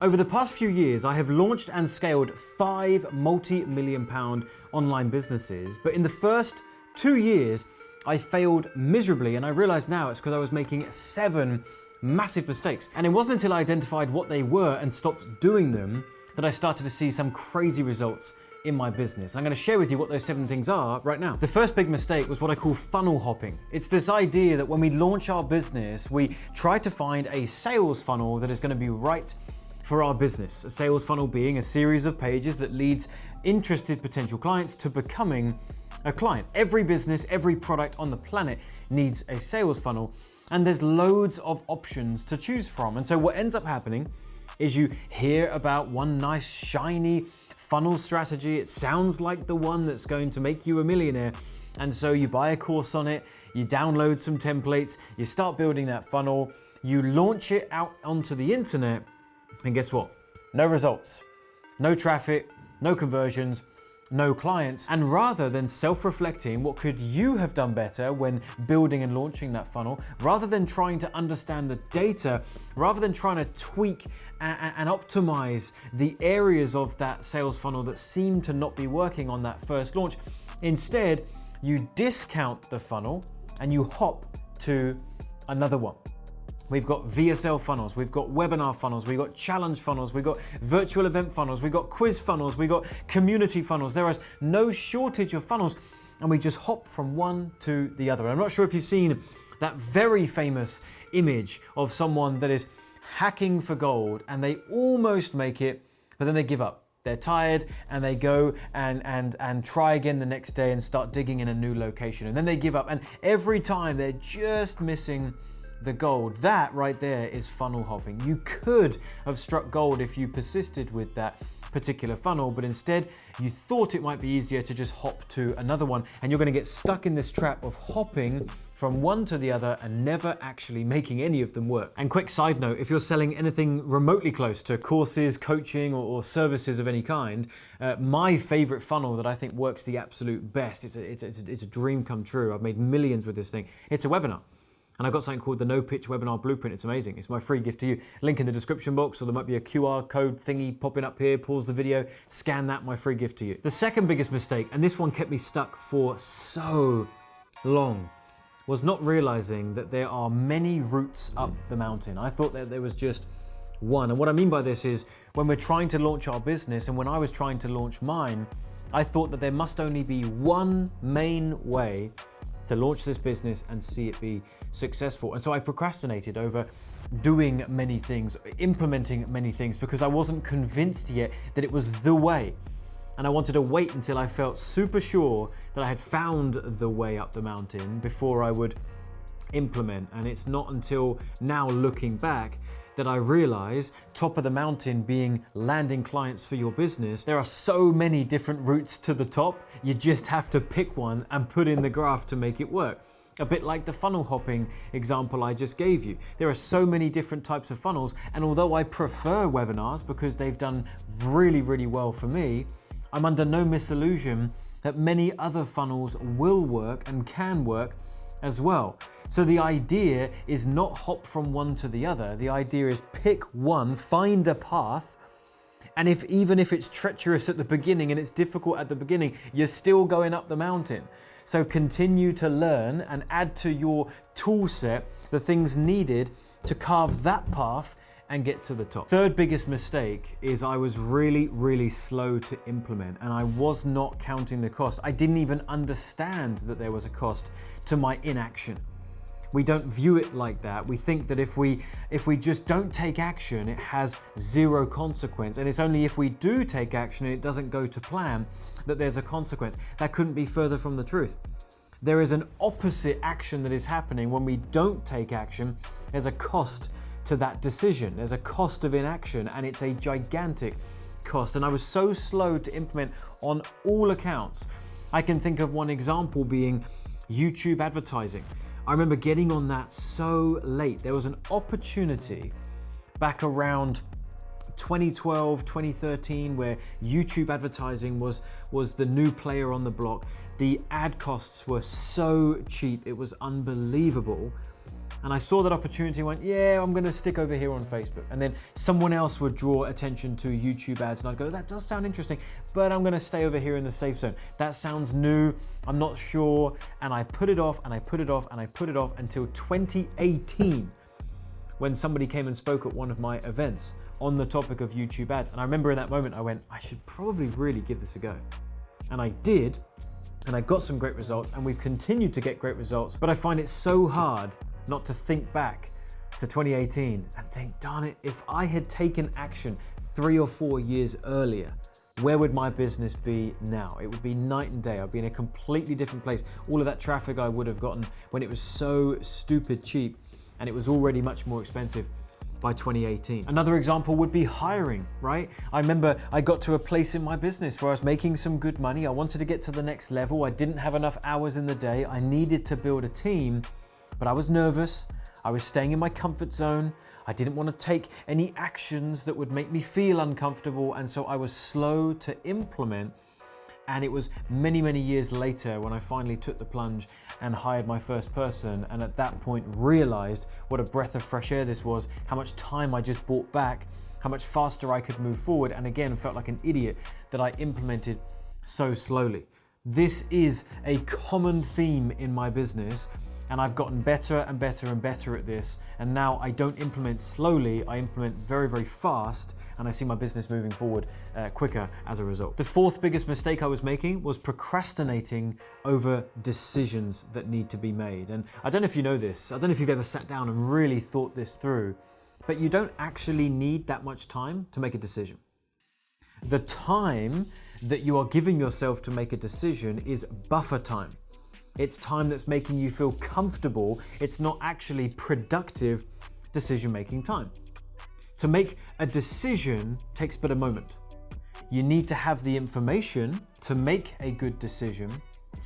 Over the past few years, I have launched and scaled 5 multi-million-pound online businesses, but in the first 2 years, I failed miserably, and I realize now it's because I was making 7 massive mistakes. And it wasn't until I identified what they were and stopped doing them that I started to see some crazy results in my business. I'm going to share with you what those 7 things are right now. The first big mistake was what I call funnel hopping. It's this idea that when we launch our business, we try to find a sales funnel that is going to be right for our business. A sales funnel being a series of pages that leads interested potential clients to becoming a client. Every business, every product on the planet needs a sales funnel, and there's loads of options to choose from. And so what ends up happening is you hear about one nice shiny funnel strategy. It sounds like the one that's going to make you a millionaire. And so you buy a course on it, you download some templates, you start building that funnel, you launch it out onto the internet, and guess what? No results, no traffic, no conversions, no clients. And rather than self-reflecting, what could you have done better when building and launching that funnel, rather than trying to understand the data, rather than trying to tweak and optimize the areas of that sales funnel that seem to not be working on that first launch, instead, you discount the funnel and you hop to another one. We've got VSL funnels, we've got webinar funnels, we've got challenge funnels, we've got virtual event funnels, we've got quiz funnels, we've got community funnels. There is no shortage of funnels, and we just hop from one to the other. I'm not sure if you've seen that very famous image of someone that is hacking for gold and they almost make it, but then they give up. They're tired and they go and try again the next day and start digging in a new location. And then they give up, and every time they're just missing the gold. That right there is funnel hopping. You could have struck gold if you persisted with that particular funnel, but instead you thought it might be easier to just hop to another one, and you're going to get stuck in this trap of hopping from one to the other and never actually making any of them work. And quick side note, if you're selling anything remotely close to courses, coaching, or services of any kind, my favorite funnel that I think works the absolute best, it's a dream come true. I've made millions with this thing. It's a webinar. And I've got something called the No Pitch Webinar Blueprint. It's amazing. It's my free gift to you. Link in the description box, or there might be a QR code thingy popping up here. Pause the video, scan that, my free gift to you. The second biggest mistake, and this one kept me stuck for so long, was not realizing that there are many routes up the mountain. I thought that there was just one. And what I mean by this is when we're trying to launch our business, and when I was trying to launch mine, I thought that there must only be one main way to launch this business and see it be successful. And so I procrastinated over doing many things, implementing many things, because I wasn't convinced yet that it was the way. And I wanted to wait until I felt super sure that I had found the way up the mountain before I would implement. And it's not until now, looking back, that I realize top of the mountain being landing clients for your business. There are so many different routes to the top. You just have to pick one and put in the graph to make it work. A bit like the funnel hopping example I just gave you. There are so many different types of funnels, and although I prefer webinars because they've done really, really well for me, I'm under no misillusion that many other funnels will work and can work as well. So the idea is not hop from one to the other. The idea is pick one, find a path, and even if it's treacherous at the beginning and it's difficult at the beginning, you're still going up the mountain. So continue to learn and add to your tool set the things needed to carve that path and get to the top. Third biggest mistake is I was really, really slow to implement, and I was not counting the cost. I didn't even understand that there was a cost to my inaction. We don't view it like that. We think that if we just don't take action, it has zero consequence. And it's only if we do take action and it doesn't go to plan that there's a consequence. That couldn't be further from the truth. There is an opposite action that is happening when we don't take action. There's a cost to that decision. There's a cost of inaction, and it's a gigantic cost. And I was so slow to implement on all accounts. I can think of one example being YouTube advertising. I remember getting on that so late. There was an opportunity back around 2012, 2013, where YouTube advertising was the new player on the block. The ad costs were so cheap, it was unbelievable. And I saw that opportunity and went, yeah, I'm gonna stick over here on Facebook. And then someone else would draw attention to YouTube ads and I'd go, that does sound interesting, but I'm gonna stay over here in the safe zone. That sounds new, I'm not sure. And I put it off and I put it off and I put it off until 2018, when somebody came and spoke at one of my events on the topic of YouTube ads. And I remember in that moment, I went, I should probably really give this a go. And I did, and I got some great results, and we've continued to get great results, but I find it so hard not to think back to 2018 and think, darn it, if I had taken action 3 or 4 years earlier, where would my business be now? It would be night and day. I'd be in a completely different place. All of that traffic I would have gotten when it was so stupid cheap, and it was already much more expensive by 2018. Another example would be hiring, right? I remember I got to a place in my business where I was making some good money. I wanted to get to the next level. I didn't have enough hours in the day. I needed to build a team, but I was nervous. I was staying in my comfort zone. I didn't want to take any actions that would make me feel uncomfortable, and so I was slow to implement. And it was many, many years later when I finally took the plunge and hired my first person, and at that point realized what a breath of fresh air this was, how much time I just bought back, how much faster I could move forward, and again felt like an idiot that I implemented so slowly. This is a common theme in my business, and I've gotten better and better and better at this, and now I don't implement slowly, I implement very, very fast, and I see my business moving forward quicker as a result. The fourth biggest mistake I was making was procrastinating over decisions that need to be made. And I don't know if you know this, I don't know if you've ever sat down and really thought this through, but you don't actually need that much time to make a decision. The time that you are giving yourself to make a decision is buffer time. It's time that's making you feel comfortable. It's not actually productive decision-making time. To make a decision takes but a moment. You need to have the information to make a good decision,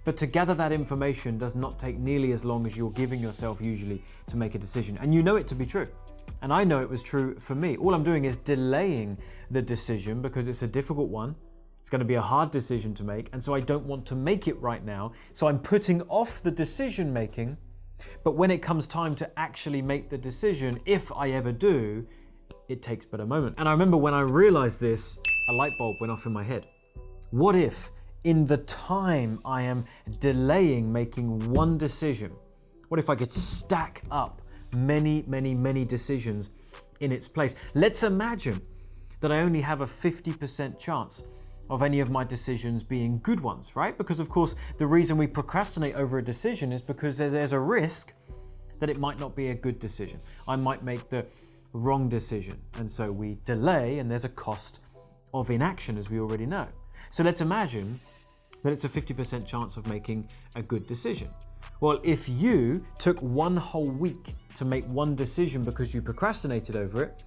but to gather that information does not take nearly as long as you're giving yourself usually to make a decision. And you know it to be true. And I know it was true for me. All I'm doing is delaying the decision because it's a difficult one. It's going to be a hard decision to make, and so I don't want to make it right now. So I'm putting off the decision making, but when it comes time to actually make the decision, if I ever do, it takes but a moment. And I remember when I realized this, a light bulb went off in my head. What if in the time I am delaying making one decision, what if I could stack up many, many, many decisions in its place? Let's imagine that I only have a 50% chance of any of my decisions being good ones, right? Because of course, the reason we procrastinate over a decision is because there's a risk that it might not be a good decision. I might make the wrong decision. And so we delay, and there's a cost of inaction, as we already know. So let's imagine that it's a 50% chance of making a good decision. Well, if you took one whole week to make one decision because you procrastinated over it,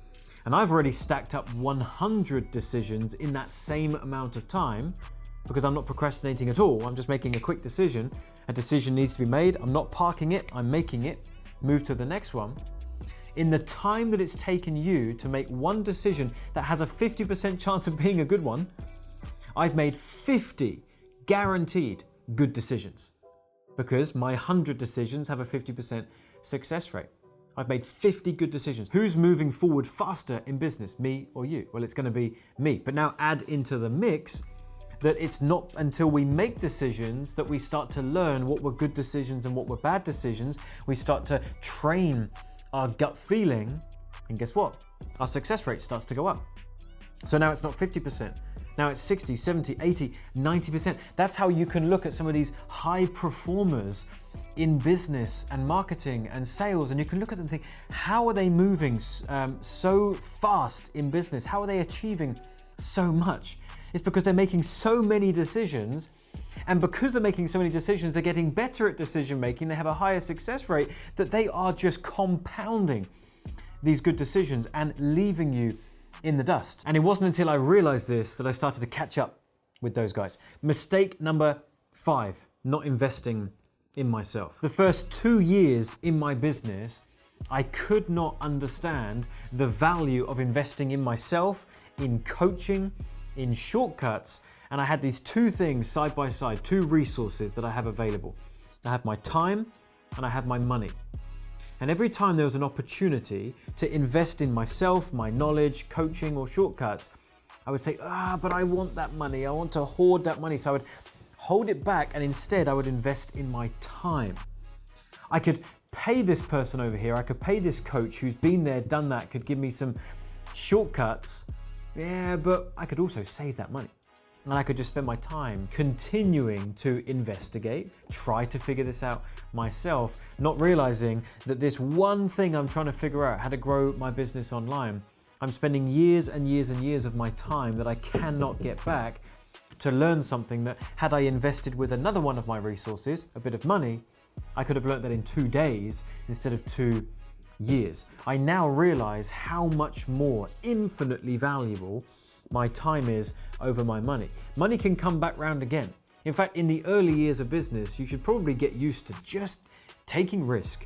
and I've already stacked up 100 decisions in that same amount of time because I'm not procrastinating at all. I'm just making a quick decision. A decision needs to be made. I'm not parking it, I'm making it. Move to the next one. In the time that it's taken you to make one decision that has a 50% chance of being a good one, I've made 50 guaranteed good decisions because my 100 decisions have a 50% success rate. I've made 50 good decisions. Who's moving forward faster in business, me or you? Well, it's going to be me. But now add into the mix that it's not until we make decisions that we start to learn what were good decisions and what were bad decisions. We start to train our gut feeling, and guess what? Our success rate starts to go up. So now it's not 50%. Now it's 60, 70, 80, 90%. That's how you can look at some of these high performers in business and marketing and sales, and you can look at them and think, how are they moving so fast in business? How are they achieving so much? It's because they're making so many decisions, and because they're making so many decisions, they're getting better at decision making, they have a higher success rate, that they are just compounding these good decisions and leaving you in the dust. And it wasn't until I realized this that I started to catch up with those guys. Mistake number 5, not investing in myself. The first 2 years in my business, I could not understand the value of investing in myself, in coaching, in shortcuts, and I had these two things side by side, two resources that I have available. I had my time and I had my money. And every time there was an opportunity to invest in myself, my knowledge, coaching, or shortcuts, I would say, but I want that money. I want to hoard that money. So I would hold it back, and instead I would invest in my time. I could pay this person over here. I could pay this coach who's been there, done that, could give me some shortcuts. Yeah, but I could also save that money. And I could just spend my time continuing to investigate, try to figure this out myself, not realizing that this one thing I'm trying to figure out, how to grow my business online, I'm spending years and years and years of my time that I cannot get back to learn something that, had I invested with another one of my resources, a bit of money, I could have learned that in 2 days instead of 2 years. I now realize how much more infinitely valuable my time is over my money. Money can come back round again. In fact, in the early years of business, you should probably get used to just taking risk.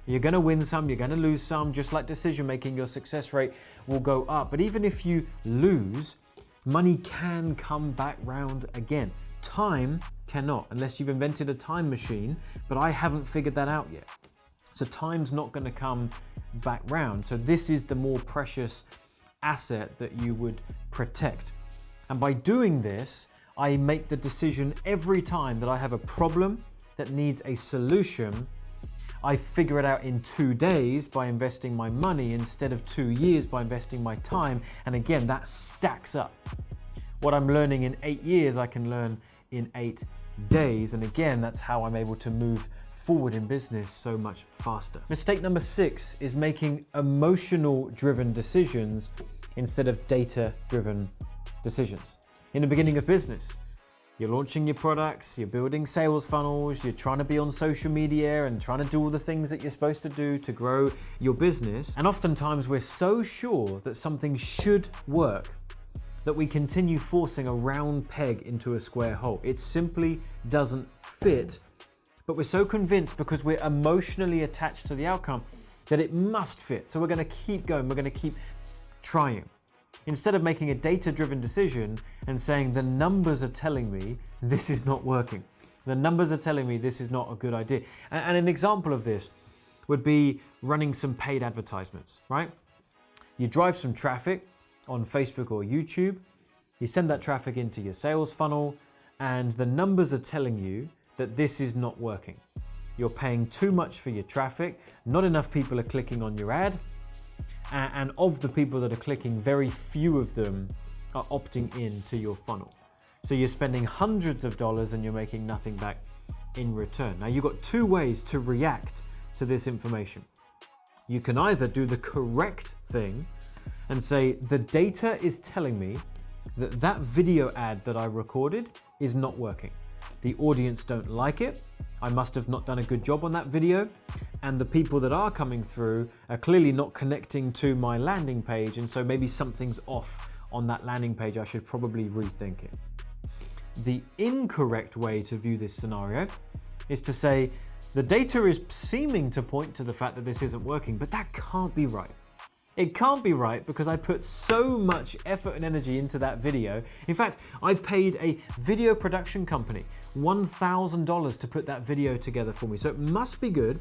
You're going to win some, you're going to lose some. Just like decision making, your success rate will go up. But even if you lose, money can come back round again. Time cannot, unless you've invented a time machine, but I haven't figured that out yet. So time's not going to come back round. So this is the more precious asset that you would protect. And by doing this, I make the decision every time that I have a problem that needs a solution. I figure it out in 2 days by investing my money instead of 2 years by investing my time. And again, that stacks up. What I'm learning in 8 years, I can learn in 8 days. And again, that's how I'm able to move forward in business so much faster. Mistake number 6 is making emotional-driven decisions instead of data-driven decisions. In the beginning of business, you're launching your products, you're building sales funnels, you're trying to be on social media and trying to do all the things that you're supposed to do to grow your business. And oftentimes we're so sure that something should work that we continue forcing a round peg into a square hole. It simply doesn't fit, but we're so convinced because we're emotionally attached to the outcome that it must fit. So we're going to keep going, we're going to keep trying. Instead of making a data-driven decision and saying the numbers are telling me this is not working. The numbers are telling me this is not a good idea. And an example of this would be running some paid advertisements, right? You drive some traffic on Facebook or YouTube, you send that traffic into your sales funnel, and the numbers are telling you that this is not working. You're paying too much for your traffic, not enough people are clicking on your ad, and of the people that are clicking, very few of them are opting in to your funnel. So you're spending hundreds of dollars and you're making nothing back in return. Now you've got 2 ways to react to this information. You can either do the correct thing and say, the data is telling me that that video ad that I recorded is not working. The audience don't like it. I must have not done a good job on that video. And the people that are coming through are clearly not connecting to my landing page. And so maybe something's off on that landing page. I should probably rethink it. The incorrect way to view this scenario is to say, the data is seeming to point to the fact that this isn't working, but that can't be right. It can't be right because I put so much effort and energy into that video. In fact, I paid a video production company $1,000 to put that video together for me. So it must be good.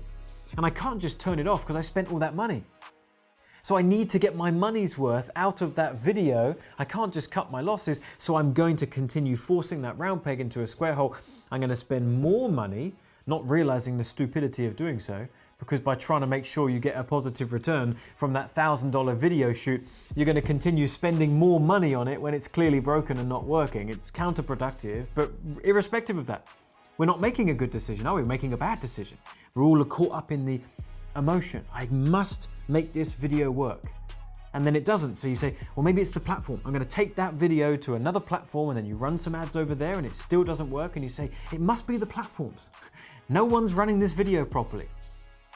And I can't just turn it off because I spent all that money. So I need to get my money's worth out of that video. I can't just cut my losses. So I'm going to continue forcing that round peg into a square hole. I'm going to spend more money, not realizing the stupidity of doing so. Because by trying to make sure you get a positive return from that $1,000 video shoot, you're going to continue spending more money on it when it's clearly broken and not working. It's counterproductive, but irrespective of that, we're not making a good decision, are we? We're making a bad decision. We're all caught up in the emotion. I must make this video work. And then it doesn't. So you say, well, maybe it's the platform. I'm going to take that video to another platform, and then you run some ads over there and it still doesn't work. And you say, it must be the platforms. No one's running this video properly.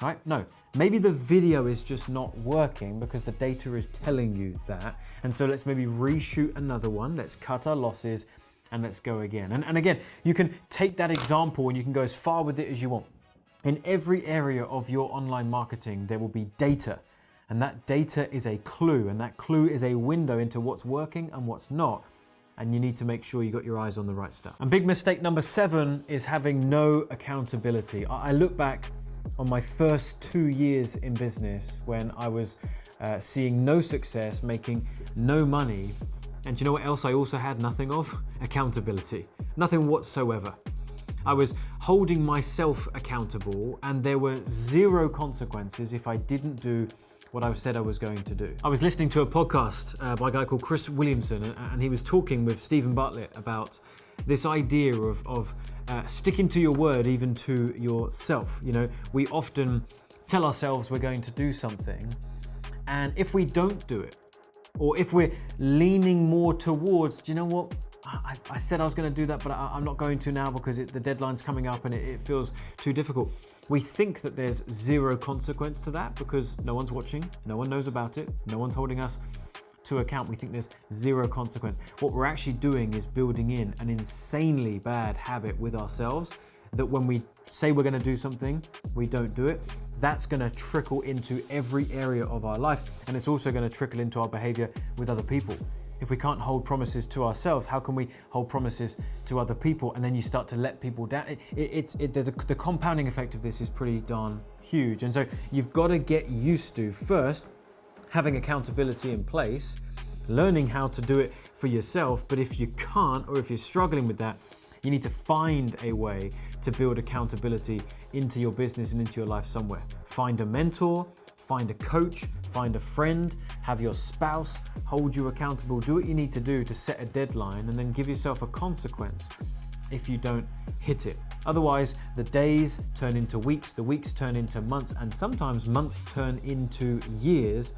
Right? No, maybe the video is just not working because the data is telling you that. And so let's maybe reshoot another one. Let's cut our losses and let's go again. And again, you can take that example and you can go as far with it as you want. In every area of your online marketing, there will be data. And that data is a clue. And that clue is a window into what's working and what's not. And you need to make sure you got your eyes on the right stuff. And big mistake number 7 is having no accountability. I look back on my first 2 years in business when I was seeing no success, making no money. And do you know what else I also had nothing of? Accountability. Nothing whatsoever. I was holding myself accountable and there were zero consequences if I didn't do what I said I was going to do. I was listening to a podcast by a guy called Chris Williamson, and he was talking with Stephen Bartlett about this idea of sticking to your word even to yourself. You know, we often tell ourselves we're going to do something, and if we don't do it, or if we're leaning more towards, do you know what? I said I was going to do that, but I'm not going to now because the deadline's coming up and it feels too difficult. We think that there's zero consequence to that because no one's watching, no one knows about it, no one's holding us to account. We think there's zero consequence. What we're actually doing is building in an insanely bad habit with ourselves that when we say we're going to do something, we don't do it. That's going to trickle into every area of our life, and it's also going to trickle into our behavior with other people. If we can't hold promises to ourselves, how can we hold promises to other people? And then you start to let people down. The compounding effect of this is pretty darn huge. And so you've got to get used to first having accountability in place, learning how to do it for yourself. But if you can't, or if you're struggling with that, you need to find a way to build accountability into your business and into your life somewhere. Find a mentor, find a coach, find a friend, have your spouse hold you accountable. Do what you need to do to set a deadline and then give yourself a consequence if you don't hit it. Otherwise, the days turn into weeks, the weeks turn into months, and sometimes months turn into years,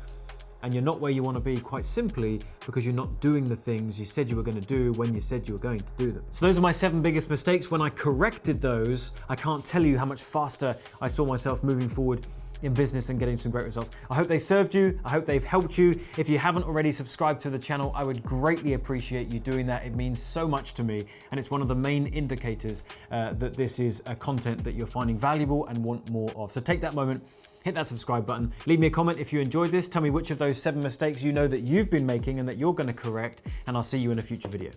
and you're not where you want to be quite simply because you're not doing the things you said you were going to do when you said you were going to do them. So those are my 7 biggest mistakes. When I corrected those, I can't tell you how much faster I saw myself moving forward in business and getting some great results. I hope they served you. I hope they've helped you. If you haven't already subscribed to the channel, I would greatly appreciate you doing that. It means so much to me, and it's one of the main indicators that this is a content that you're finding valuable and want more of. So take that moment, hit that subscribe button, leave me a comment if you enjoyed this. Tell me which of those 7 mistakes you know that you've been making and that you're going to correct, and I'll see you in a future video.